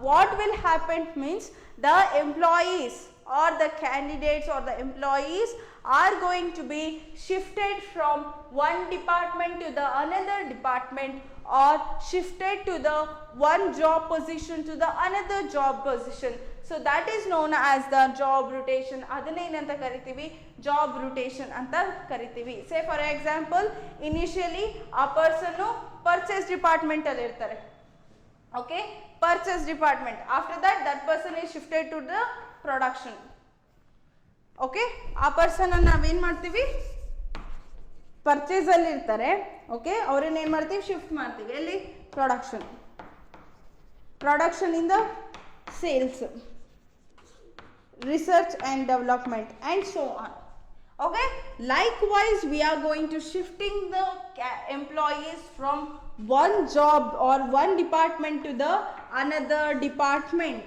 what will happen means the employees or the candidates or the employees are going to be shifted from one department to the another department or shifted to the one job position to the another job position. So that is known as the job rotation. ಅದನ್ನೇ ಏನಂತ ಕರಿತೀವಿ, job ರೋಟೇಷನ್ ಅಂತ ಕರಿತೀವಿ. ಸೇ for example, initially ಆ ಪರ್ಸನ್ನು purchase department ಅಲ್ಲಿ ಇರ್ತಾರೆ. Okay, purchase department. After that person is shifted to the production. Okay, ಆ person ಅನ್ನು ನಾವೇನು ಮಾಡ್ತೀವಿ, ಪರ್ಚೇಸ್ ಅಲ್ಲಿ ಇರ್ತಾರೆ. ಓಕೆ, ಅವ್ರನ್ನ ಏನು ಮಾಡ್ತೀವಿ, ಶಿಫ್ಟ್ ಮಾಡ್ತೀವಿ ಎಲ್ಲಿ, ಪ್ರೊಡಕ್ಷನ್. ಪ್ರೊಡಕ್ಷನ್ ಇಂದ sales, research and development and so on. Okay, likewise we are going to shifting the employees from one job or one department to the another department.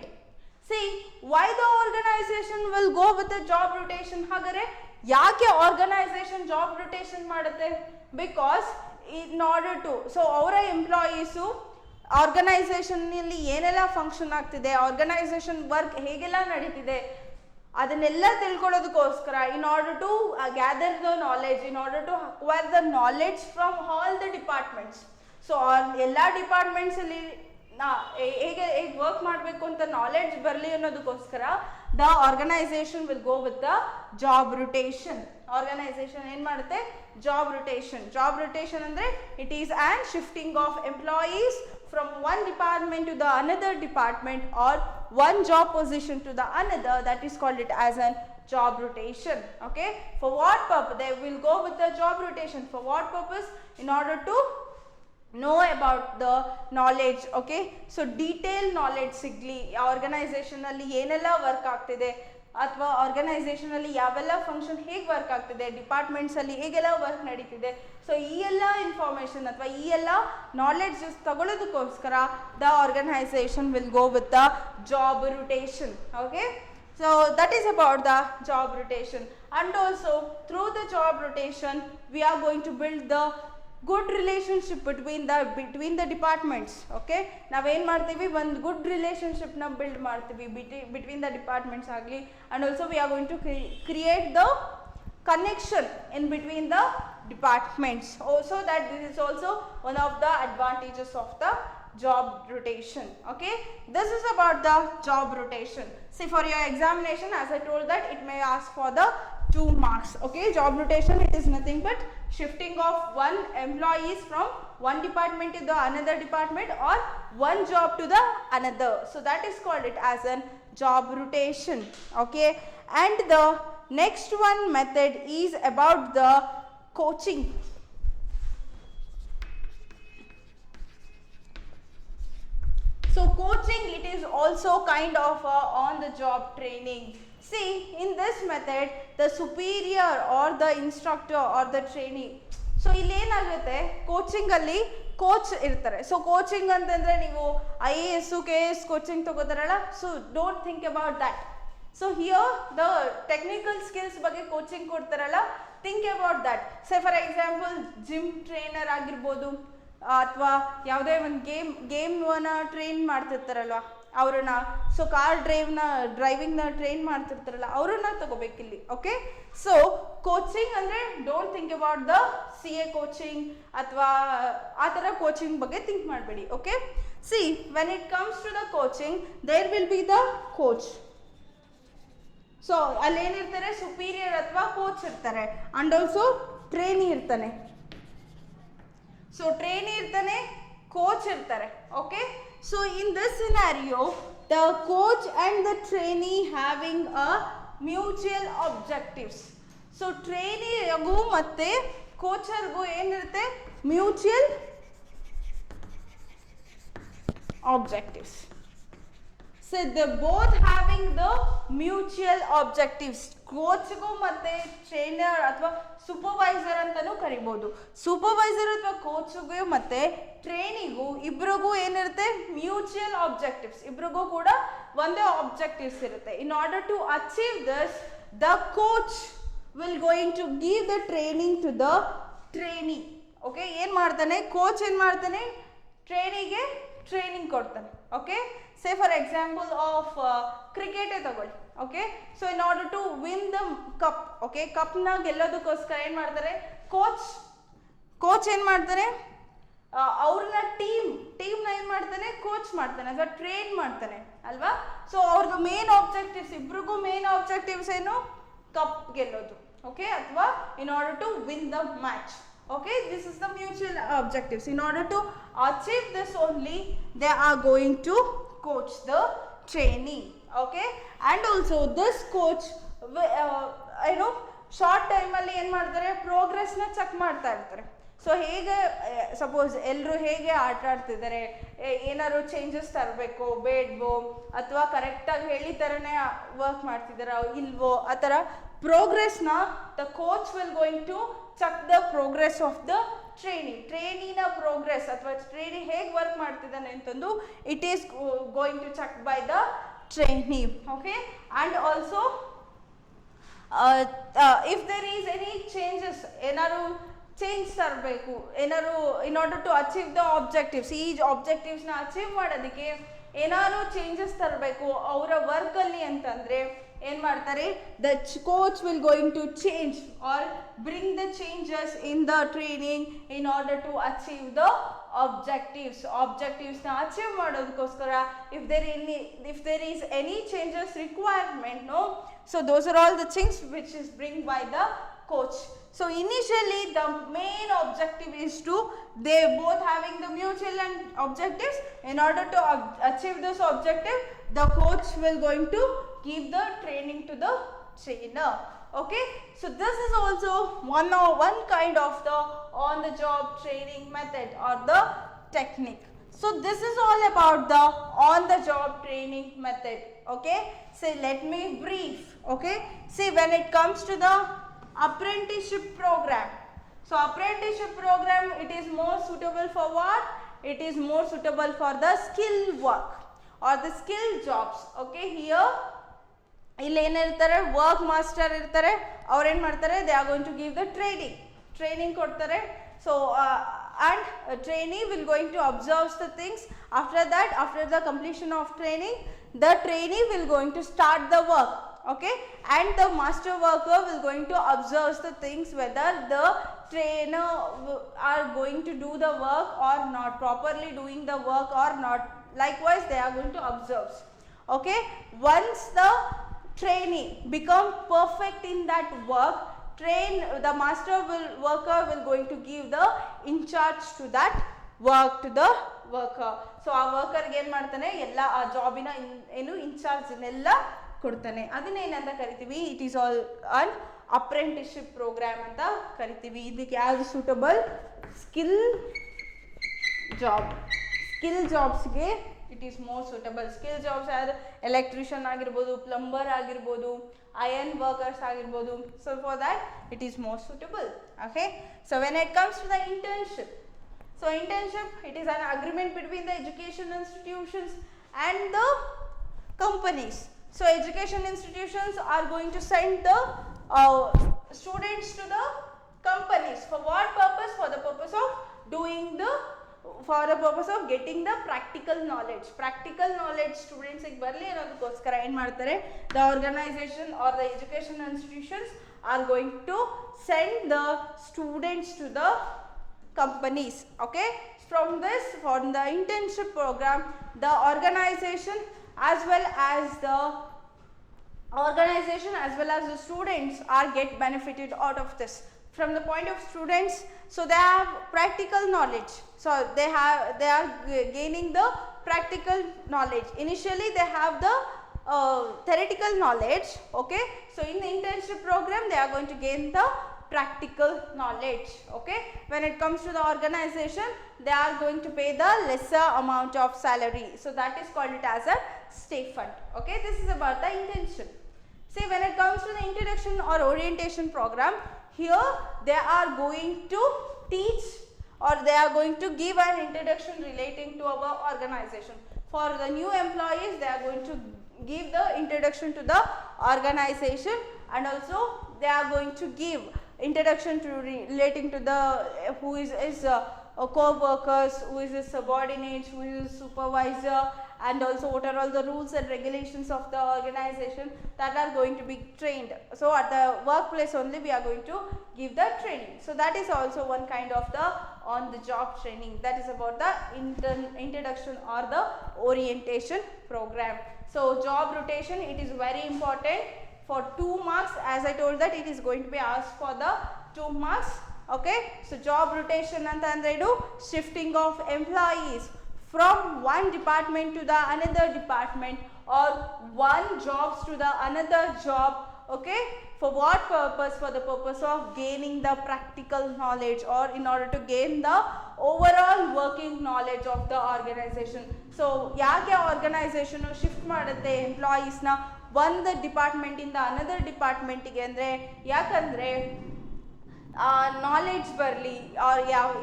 See, why the organization will go with the job rotation? Hagare ಯಾಕೆ organization job rotation ಮಾಡುತ್ತೆ? Because in order to, so ಅವರ employees organisation ನಲ್ಲಿ ಏನೆಲ್ಲ function ಆಗ್ತಿದೆ, organisation work ಹೇಗೆಲ್ಲ ನಡೀತಿದೆ ಅದನ್ನೆಲ್ಲ ತಿಳ್ಕೊಳ್ಳೋದಕ್ಕೋಸ್ಕರ, in order to gather the knowledge, in order to acquire the knowledge from all the departments. So ಎಲ್ಲ ಡಿಪಾರ್ಟ್ಮೆಂಟ್ಸ್ ಅಲ್ಲಿ ಹೇಗೆ ವರ್ಕ್ ಮಾಡಬೇಕು ಅಂತ ನಾಲೆಡ್ಜ್ ಬರಲಿ ಅನ್ನೋದಕ್ಕೋಸ್ಕರ the organisation will go with the job rotation. Organisation ಏನು ಮಾಡುತ್ತೆ, ಜಾಬ್ ರೊಟೇಷನ್. ಜಾಬ್ ರೊಟೇಷನ್ ಅಂದರೆ it is and shifting of employees from one department to the another department or one job position to the another. That is called it as a job rotation. Okay, for what purpose they will go with the job rotation? For what purpose? In order to know about the knowledge. Okay, so detailed knowledge sigli organization alli ಏನೆಲ್ಲ work ಆಗ್ತಿದೆ ಅಥವಾ organisation ಅಲ್ಲಿ ಯಾವೆಲ್ಲ function ಹೇಗೆ work ಆಗ್ತಿದೆ, departments ಅಲ್ಲಿ ಹೇಗೆಲ್ಲ work ನಡೀತಿದೆ. ಸೊ ಈ ಎಲ್ಲ ಇನ್ಫಾರ್ಮೇಷನ್ ಅಥವಾ ಈ ಎಲ್ಲ ನಾಲೆಡ್ಜ್ ತಗೊಳ್ಳೋದಕ್ಕೋಸ್ಕರ the organisation will go with the job rotation. Okay, so that is about the job rotation. And also through the job rotation we are going to build the good relationship between the departments. Okay, ನಾವೇನು ಮಾಡ್ತೀವಿ, ಒಂದು good ರಿಲೇಷನ್ಶಿಪ್ನ build ಮಾಡ್ತೀವಿ between the departments ಆಗಲಿ. and also we are going to create the connection in between the departments. Also that this is also one of the advantages of the job rotation. Okay, this is about the job rotation. See, for your examination, as I told that it may ask for the 2 marks. Okay, job rotation, it is nothing but shifting of one employees from one department to the another department or one job to the another. So that is called it as a job rotation. Okay, and the next one method is about the coaching. So coaching, it is also kind of on the job training. See, in this method the superior or the instructor or the trainee, so ಇಲ್ಲಿ ಏನಾಗುತ್ತೆ, coaching ಅಲ್ಲಿ coach ಇರ್ತಾರೆ. So coaching ಅಂತಂದ್ರೆ ನೀವು IAS KS coaching ತಗೋತಾರಲ್ಲ, so don't think about that. So here the technical skills ಬಗ್ಗೆ coaching ಕೊಡ್ತಾರಲ್ಲ, think about that. Say for example gym trainer ಆಗಿರ್ಬೋದು ಅಥವಾ ಯಾವುದೇ ಒಂದು ಗೇಮ್ನ ಟ್ರೈನ್ ಮಾಡ್ತಿರ್ತಾರಲ್ವ ಅವ್ರನ್ನ, ಸೊ ಕಾರ್ ಡ್ರೈವಿಂಗ್ನ ಟ್ರೈನ್ ಮಾಡ್ತಿರ್ತಾರಲ್ಲ ಅವ್ರನ್ನ ತಗೋಬೇಕಿಲ್ಲಿ. ಓಕೆ, ಸೊ ಕೋಚಿಂಗ್ ಅಂದರೆ don't think about the CA coaching ಅಥವಾ ಆ ಥರ ಕೋಚಿಂಗ್ ಬಗ್ಗೆ ಥಿಂಕ್ ಮಾಡಬೇಡಿ. Okay, see when it comes to the coaching there will B the coach. So ಅಲ್ಲೇನಿರ್ತಾರೆ, superior ಅಥವಾ ಕೋಚ್ ಇರ್ತಾರೆ. ಆ್ಯಂಡ್ ಆಲ್ಸೋ ಟ್ರೈನಿ ಇರ್ತಾನೆ. ಸೊ ಟ್ರೈನಿ ಇರ್ತಾನೆ, ಕೋಚ್ ಇರ್ತಾರೆ. Okay, so in this scenario the coach and the trainee having a mutual objectives. so trainee ಯಾಗೂ ಮತ್ತೆ ಕೋಚರ್ಗೂ ಏನಿರುತ್ತೆ, mutual objectives. So they both having the mutual objectives. ಕೋಚ್ಗೂ ಮತ್ತೆ trainer ಅಥವಾ supervisor ಅಂತಾನೂ ಕರಿಬೋದು. Supervisor ಅಥವಾ ಕೋಚ್ಗೂ ಮತ್ತೆ ಟ್ರೈನಿಗೂ ಇಬ್ರಿಗೂ ಏನಿರುತ್ತೆ, ಮ್ಯೂಚುವಲ್ ಆಬ್ಜೆಕ್ಟಿವ್ಸ್. ಇಬ್ರಿಗೂ ಕೂಡ ಒಂದೇ ಆಬ್ಜೆಕ್ಟಿವ್ಸ್ ಇರುತ್ತೆ. In order to achieve this the coach will going to give the training to the trainee. Okay, ಏನು ಮಾಡ್ತಾನೆ ಕೋಚ್, ಏನು ಮಾಡ್ತಾನೆ ಟ್ರೈನಿಗೆ ಟ್ರೈನಿಂಗ್ ಕೊಡ್ತಾನೆ. Okay, say for example of cricket ತಗೊಳ್ಳಿ. Okay, so in order to win the cup, okay, cup ನ ಗೆಲ್ಲೋದಕ್ಕೋಸ್ಕರ ಏನು ಮಾಡ್ತಾರೆ, ಕೋಚ್ ಏನು ಮಾಡ್ತಾರೆ, ಅವ್ರನ್ನ ಟೀಮ್ನ ಏನು ಮಾಡ್ತಾನೆ, ಕೋಚ್ ಮಾಡ್ತಾನೆ ಅಥವಾ ಟ್ರೈನ್ ಮಾಡ್ತಾನೆ ಅಲ್ವಾ. ಸೊ ಅವ್ರದ್ದು ಮೇನ್ ಆಬ್ಜೆಕ್ಟಿವ್ಸ್, ಇಬ್ರಿಗೂ ಮೇನ್ ಆಬ್ಜೆಕ್ಟಿವ್ಸ್ ಏನು, ಕಪ್ ಗೆಲ್ಲೋದು. ಓಕೆ, ಅಥವಾ in order to win the match. Okay, this is the mutual objectives. In order to achieve this only, they are going to coach the trainee. Okay, and also this coach short ಟೈಮಲ್ಲಿ ಏನು ಮಾಡ್ತಾರೆ, ಪ್ರೋಗ್ರೆಸ್ನ check ಮಾಡ್ತಾ ಇರ್ತಾರೆ. So ಹೇಗೆ suppose ಎಲ್ಲರೂ ಹೇಗೆ ಆಟ ಆಡ್ತಿದ್ದಾರೆ, ಏನಾದ್ರು ಚೇಂಜಸ್ ತರಬೇಕೋ ಬೇಡವೋ, ಅಥವಾ ಕರೆಕ್ಟಾಗಿ ಹೇಳಿ ಥರನೇ ವರ್ಕ್ ಮಾಡ್ತಿದ್ದಾರಾ ಇಲ್ವೋ, ಆ ಥರ ಪ್ರೋಗ್ರೆಸ್ನ the coach will going to check the progress of the ಟ್ರೈನಿನ ಪ್ರೋಗ್ರೆಸ್ ಅಥವಾ ಟ್ರೈನಿ ಹೇಗೆ ವರ್ಕ್ ಮಾಡ್ತಿದ್ದಾನೆ ಅಂತಂದು it is going to check by the trainee. Okay, and also if there is any changes, ಏನಾದ್ರು ಚೇಂಜ್ ತರಬೇಕು, ಏನಾದ್ರು in order to achieve the objectives, ಈ ಆಬ್ಜೆಕ್ಟಿವ್ಸ್ನ ಅಚೀವ್ ಮಾಡೋದಕ್ಕೆ ಏನಾದ್ರು ಚೇಂಜಸ್ ತರಬೇಕು ಅವರ ವರ್ಕಲ್ಲಿ ಅಂತಂದರೆ ಏನು ಮಾಡ್ತಾರೆ, the coach will going to change or bring the changes in the training in order to achieve the ಆಬ್ಜೆಕ್ಟಿವ್ಸ್ನ ಅಚೀವ್ ಮಾಡೋದಕ್ಕೋಸ್ಕರ if there is any changes requirement, no, so those are all the things which is bring by the coach. So initially the main objective is to, they both having the mutual and objectives. In order to achieve this objective, the coach will going to give the training to the trainer. Okay, so this is also one kind of the on the job training method or the technique. So this is all about the on the job training method. Okay, so let me brief. Okay, see, when it comes to the apprenticeship program, so apprenticeship program, it is more suitable for what, it is more suitable for the skill work or the skill jobs. Okay, here ಇಲ್ಲಿ ಏನಿರ್ತಾರೆ, work master ಇರ್ತಾರೆ, ಅವ್ರು ಏನು ಮಾಡ್ತಾರೆ, they are going to give the training ಕೊಡ್ತಾರೆ. So and a trainee will going to observe the things. After that, after the completion of training, the trainee will going to start the work. Okay, and the master worker will going to observe the things whether the trainer are going to do the work or not, properly doing the work or not. Likewise, they are going to observe. Okay, once the trainee become perfect in that work, the worker will going to give the in charge to that work to the worker. So ಆ ವರ್ಕರ್ಗೆ ಏನು ಮಾಡ್ತಾನೆ, ಎಲ್ಲ ಆ ಜಾಬಿನ ಏನು ಇನ್ಚಾರ್ಜ್ನೆಲ್ಲ ಕೊಡ್ತಾನೆ. ಅದನ್ನೇನಂತ ಕರಿತೀವಿ, it is all an apprenticeship programme ಅಂತ ಕರಿತೀವಿ. ಇದಕ್ಕೆ ಯಾವುದು ಸೂಟಬಲ್, ಸ್ಕಿಲ್ ಜಾಬ್ಸ್ಗೆ it is more suitable. Skill jobs ಯಾರು, ಎಲೆಕ್ಟ್ರಿಷಿಯನ್ ಆಗಿರ್ಬೋದು, ಪ್ಲಂಬರ್ ಆಗಿರ್ಬೋದು, iron workers ಆಗಿರ್ಬೋದು. So for that it is more suitable. Okay, so when it comes to the internship, so internship, it is an agreement between the education institutions and the companies. So education institutions are going to send the students to the companies. For what purpose? For the purpose of getting the practical knowledge students ಗೆ ಬರಲಿ ಅನ್ನೋದಕ್ಕೋಸ್ಕರ ಏನು ಮಾಡ್ತಾರೆ, the organization or the education institutions are going to send the students to the companies. Okay, from the internship program, the organization as well as the students are get benefited out of this. From the point of students, so they have practical knowledge, so they are gaining the practical knowledge. Initially they have the theoretical knowledge. Okay, so in the internship program they are going to gain the practical knowledge. Okay, when it comes to the organization, they are going to pay the lesser amount of salary, so that is called it as a stay fund. Okay, this is about the internship. See, when it comes to the introduction or orientation program, here they are going to teach or they are going to give an introduction relating to our organization. For the new employees, they are going to give the introduction to the organization, and also they are going to give introduction to relating to the co-workers, who is a subordinate, who is a supervisor, and also what are all the rules and regulations of the organization that are going to be trained. So at the workplace only we are going to give the training. So that is also one kind of the on the job training, that is about the introduction or the orientation program. So job rotation, it is very important for 2 marks, as I told that it is going to be asked for the 2 marks. Okay, so job rotation antandre idu shifting of employees from one department to the another department or one jobs to the another job. Okay, for what purpose? For the purpose of gaining the practical knowledge or in order to gain the overall working knowledge of the organization. So yake organization shift ಮಾಡುತ್ತೆ employees na ಒಂದು department ಇಂದ another ಡಿಪಾರ್ಟ್ಮೆಂಟಿಗೆ ಅಂದರೆ ಯಾಕಂದರೆ knowledge ಬರಲಿ,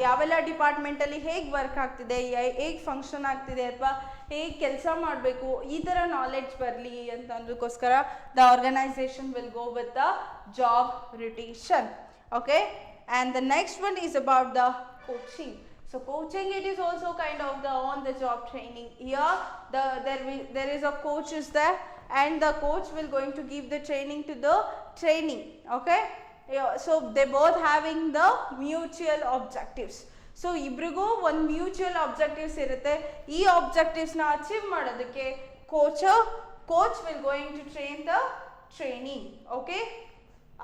ಯಾವೆಲ್ಲ ಡಿಪಾರ್ಟ್ಮೆಂಟಲ್ಲಿ ಹೇಗೆ work ಆಗ್ತಿದೆ, ಹೇಗೆ ಫಂಕ್ಷನ್ ಆಗ್ತಿದೆ ಅಥವಾ ಹೇಗೆ ಕೆಲಸ ಮಾಡಬೇಕು, ಈ ಥರ ನಾಲೆಡ್ಜ್ ಬರಲಿ ಅಂತ ಅಂದಕ್ಕೋಸ್ಕರ the organisation will go with the job rotation. Okay, and the next one is about the coaching. So coaching, it is also kind of the on the job training. Here there is a coach is there and the coach will going to give the training to the trainee. Okay, so they both having the mutual objectives. So ಇಬ್ರಿಗೂ ಒಂದು mutual objectives ಇರುತ್ತೆ. ಈ ಆಬ್ಜೆಕ್ಟಿವ್ಸ್ನ achieve ಮಾಡೋದಕ್ಕೆ coach will going to train the trainee. Okay,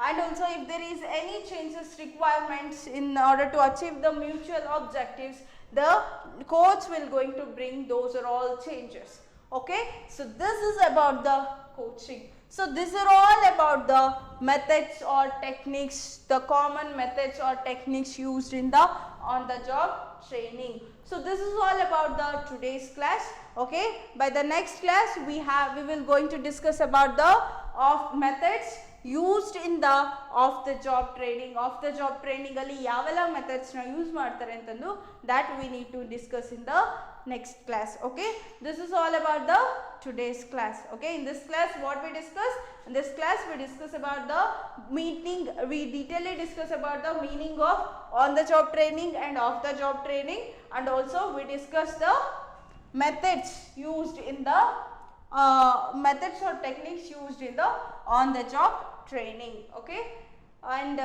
and also if there is any changes requirements in order to achieve the mutual objectives, the coach will going to bring those are all changes. Okay, so this is about the coaching. So these are all about the methods or techniques, the common methods or techniques used in the on the job training. So this is all about the today's class. Okay, by the next class we will going to discuss about the of methods used in the of the job training. Of the job training ಅಲ್ಲಿ ಯಾವೆಲ್ಲ methods ನ use ಮಾಡ್ತಾರೆ ಅಂತಂದು that we need to discuss in the next class. Okay, this is all about the today's class. Okay, in this class what we discuss? In this class we discuss about the meaning, we detailedly discuss about the meaning of on the job training and off the job training, and also we discuss the methods used in the methods or techniques used in the on the job training. Okay, and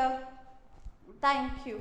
thank you.